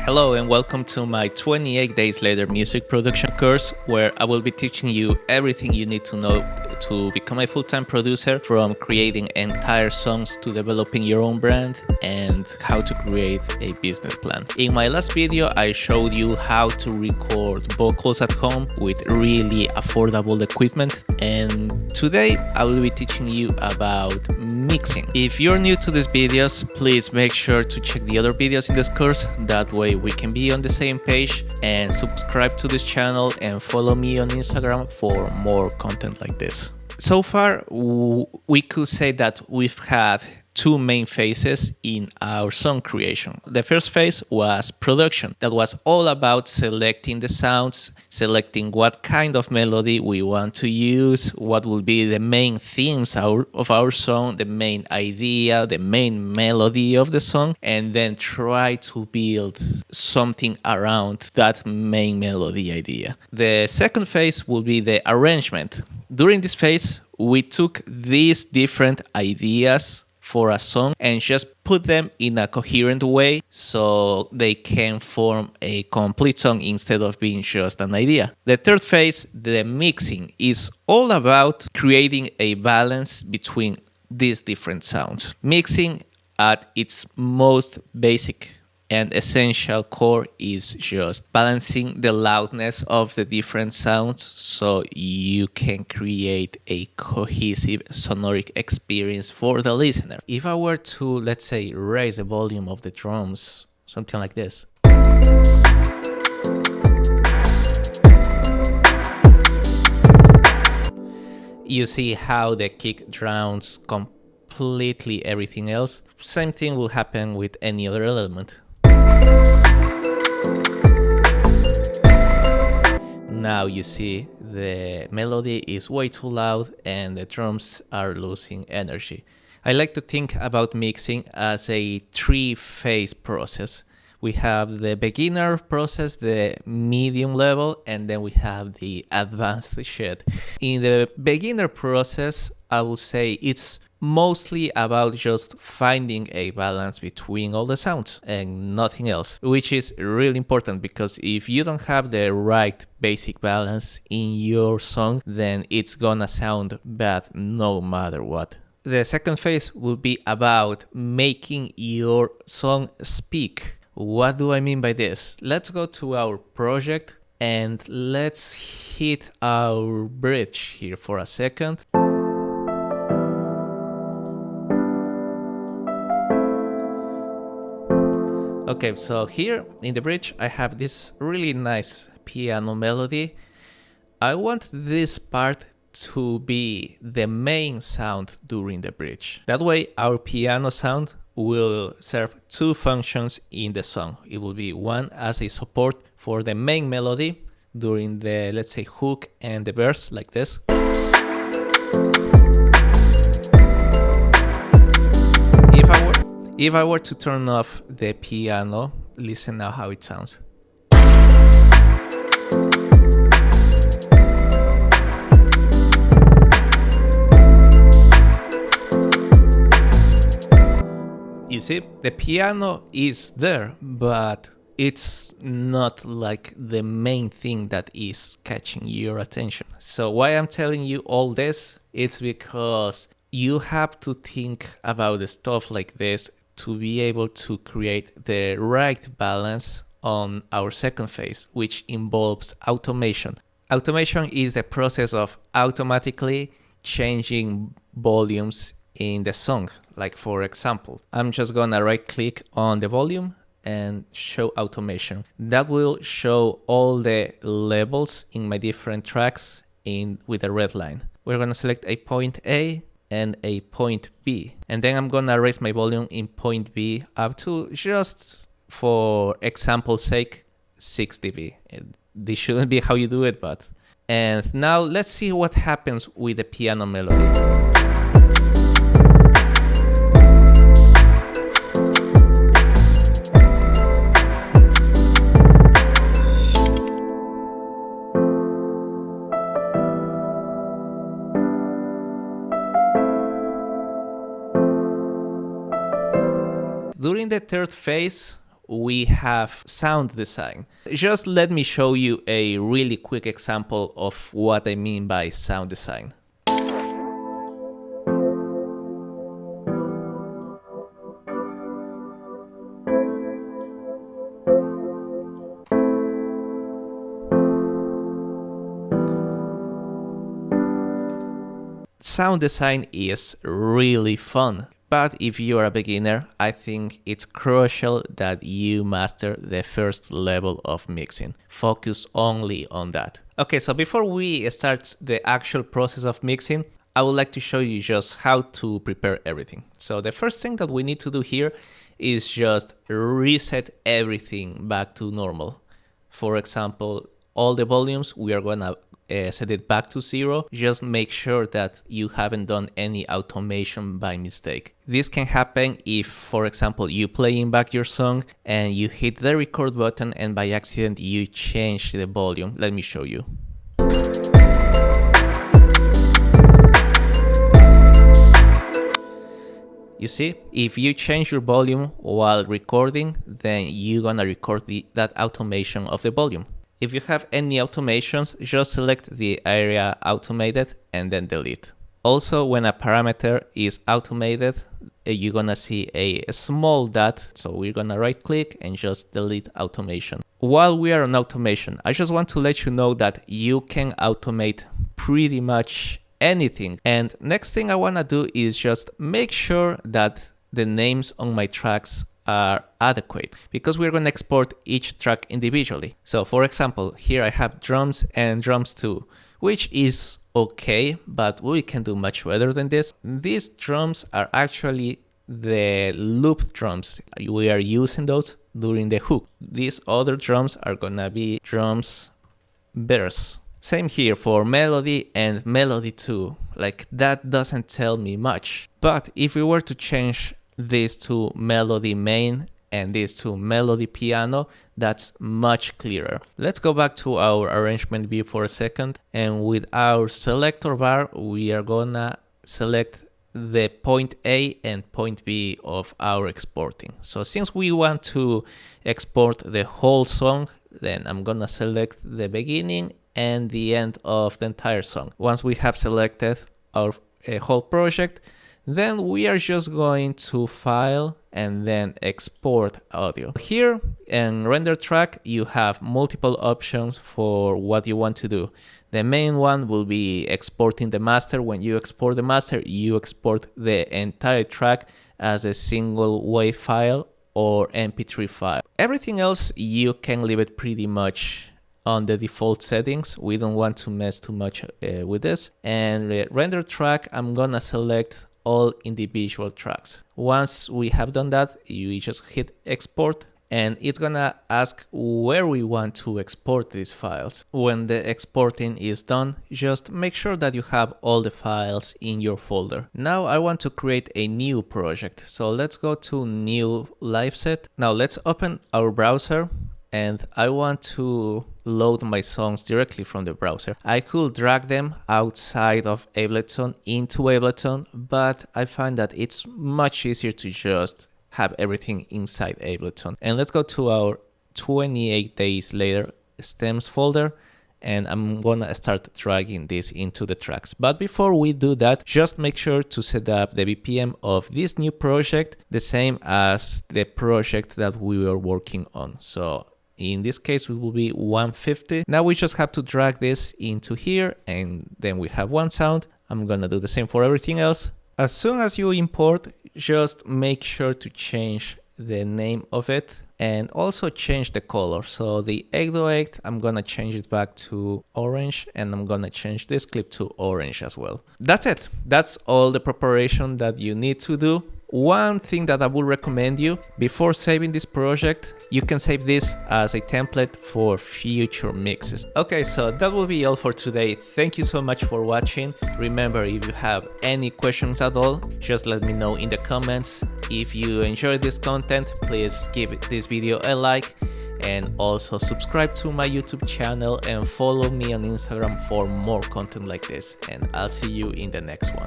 Hello and welcome to my 28 Days Later music production course, where I will be teaching you everything you need to know to become a full-time producer, from creating entire songs to developing your own brand and how to create a business plan. In my last video, I showed you how to record vocals at home with really affordable equipment, and today I will be teaching you about mixing. If you're new to these videos, please make sure to check the other videos in this course. That way we can be on the same page, and subscribe to this channel and follow me on Instagram for more content like this. So far, we could say that we've had two main phases in our song creation. The first phase was production. That was all about selecting the sounds, selecting what kind of melody we want to use, what will be the main themes of our song, the main idea, the main melody of the song, and then try to build something around that main melody idea. The second phase will be the arrangement. During this phase, we took these different ideas for a song and just put them in a coherent way so they can form a complete song instead of being just an idea. The third phase, the mixing, is all about creating a balance between these different sounds. Mixing at its most basic and essential core is just balancing the loudness of the different sounds so you can create a cohesive sonoric experience for the listener. If I were to, let's say, raise the volume of the drums, something like this, you see how the kick drowns completely everything else. Same thing will happen with any other element. Now you see the melody is way too loud and the drums are losing energy. I like to think about mixing as a three-phase process. We have the beginner process, the medium level, and then we have the advanced shit. In the beginner process, I would say it's mostly about just finding a balance between all the sounds and nothing else, which is really important, because if you don't have the right basic balance in your song, then it's gonna sound bad no matter what. The second phase will be about making your song speak. What do I mean by this? Let's go to our project and let's hit our bridge here for a second. Okay, so here in the bridge I have this really nice piano melody. I want this part to be the main sound during the bridge. That way our piano sound will serve two functions in the song. It will be one as a support for the main melody during the, let's say, hook and the verse, like this. If I were to turn off the piano, listen now how it sounds. You see, the piano is there, but it's not like the main thing that is catching your attention. So why I'm telling you all this, it's because you have to think about the stuff like this to be able to create the right balance on our second phase, which involves automation. Automation is the process of automatically changing volumes in the song. Like, for example, I'm just gonna right click on the volume and show automation. That will show all the levels in my different tracks with a red line. We're gonna select a point A and a point B, and then I'm gonna raise my volume in point B up to, just for example's sake, 6 dB. This shouldn't be how you do it, but... And now let's see what happens with the piano melody. During the third phase, we have sound design. Just let me show you a really quick example of what I mean by sound design. Sound design is really fun, but if you are a beginner, I think it's crucial that you master the first level of mixing. Focus only on that. Okay, so before we start the actual process of mixing, I would like to show you just how to prepare everything. So the first thing that we need to do here is just reset everything back to normal. For example, all the volumes, we are gonna set it back to 0. Just make sure that you haven't done any automation by mistake. This can happen if, for example, you playing back your song and you hit the record button and by accident you change the volume. Let me show you. You see, if you change your volume while recording, then you're gonna record that automation of the volume. If you have any automations, just select the area automated and then delete. Also, when a parameter is automated, you're gonna see a small dot. So we're gonna right click and just delete automation. While we are on automation, I just want to let you know that you can automate pretty much anything. And next thing I wanna do is just make sure that the names on my tracks are adequate, because we're going to export each track individually. So for example, here I have drums and drums 2, which is okay, but we can do much better than this. These drums are actually the loop drums. We are using those during the hook. These other drums are gonna be drums verse. Same here for melody and melody 2. Like, that doesn't tell me much. But if we were to change this to melody main and this to melody piano, that's much clearer. Let's go back to our arrangement view for a second, and with our selector bar we are gonna select the point A and point B of our exporting. So since we want to export the whole song, then I'm gonna select the beginning and the end of the entire song. Once we have selected our whole project, then we are just going to file and then export audio. Here in render track, you have multiple options for what you want to do. The main one will be exporting the master. When you export the master, you export the entire track as a single WAV file or MP3 file. Everything else, you can leave it pretty much on the default settings. We don't want to mess too much with this. And the render track, I'm gonna select all individual tracks. Once we have done that, you just hit export and it's gonna ask where we want to export these files. When the exporting is done, just make sure that you have all the files in your folder. Now I want to create a new project. So let's go to new live set. Now let's open our browser and I want to load my songs directly from the browser. I could drag them outside of Ableton into Ableton, but I find that it's much easier to just have everything inside Ableton. And let's go to our 28 days later stems folder, and I'm gonna start dragging this into the tracks. But before we do that, just make sure to set up the BPM of this new project the same as the project that we were working on. So in this case, it will be 150. Now we just have to drag this into here and then we have one sound. I'm gonna do the same for everything else. As soon as you import, just make sure to change the name of it and also change the color. So the 808, I'm gonna change it back to orange and I'm gonna change this clip to orange as well. That's it. That's all the preparation that you need to do. One thing that I would recommend you, before saving this project, you can save this as a template for future mixes. Okay, so that will be all for today. Thank you so much for watching. Remember, if you have any questions at all, just let me know in the comments. If you enjoyed this content, please give this video a like and also subscribe to my YouTube channel and follow me on Instagram for more content like this. And I'll see you in the next one.